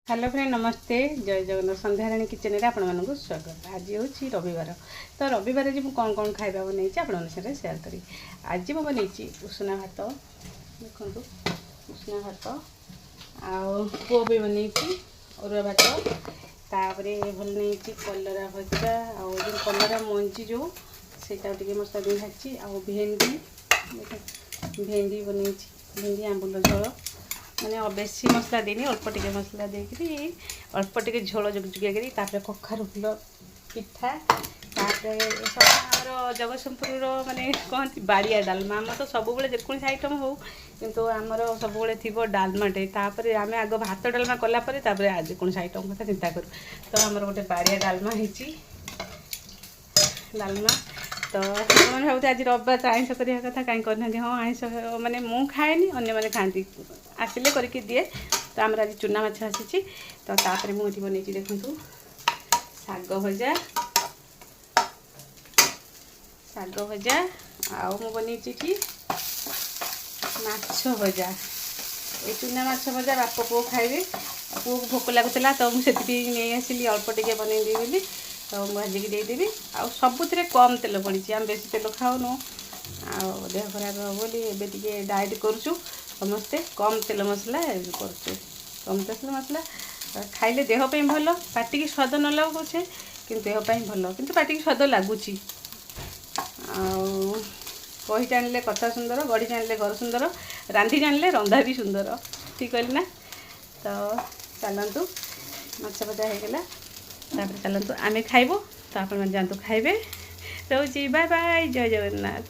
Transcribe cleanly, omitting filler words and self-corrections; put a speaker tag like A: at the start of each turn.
A: Hello friend नमस्ते जय Jagannath Sandhyarani kitchen में आपण मानक स्वागत। आज हूँ रविवार तो रविवार आज मुझे कौन कौन खाଇବା बन आपण साथ सेयार करी। आज मुझे बनई उषुना भात देखु उषुना भात आउ भी बनई अरुआ भात तापर भल नहीं कलरा भजा आउ कलरा मंजी जो सेटा मसला दी भाजी आउ भेंडी भेंडी बनई भेंडी आंबुल झोल मैंने बेसी मसला देनी अल्प टिके मसला देकरी अल्प टिके झोल जुगजुगिया करी तापर कखारु फुल पिठा तापर आमर जगतसिंहपुर माने कहती बाड़िया डालमा आम तो सब जेकोसी आइटम हो किंतु आमर सब थी डालमाटे तापर आम आग भात डालमा कलापर जेकोसी आइटम कथा चिंता करूँ तो आमर गोटे बाड़िया डालमा होती डालमा तो मैंने भावते आज रविवार तो आइंस करने कथा कहीं करना हाँ आइंस माने मु खाएनी अन्य मैंने खाती आसिले करके दिए तो आम आज चूना माछ आसी तो तापर मुझे बन देखु शाग भजा आउ मु बन माछ भजा ये चूना माछ भजा बाप पुओ खाइबे पुओ को भोक लगुला तो मुझे नहीं आसिली अल्प टिके बनईदेवी बोली तो भाजिकी देदेवी आ सबुथ कम तेल पड़ी आम बेसी तेल खाऊनु आ देह खराब हो बोली एबे डाएट करुचु समस्ते कम तेल मसला करुचु कम तेल मसला खाइले देह पे भल पाटी की स्वाद न लगुचे कि देह पे भल कि पाटी की स्वाद लगुच कही जानिले कथा सुंदर गढ़ी जानिले घर सुंदर रांधि जानिले रंधा भी सुंदर ठीक कहली ना। तो चलतु माछ भजा होगला तापर चलतु आमे खाइबो तो आप जातु खाइबे रोची बाय बाय जय जगन्नाथ।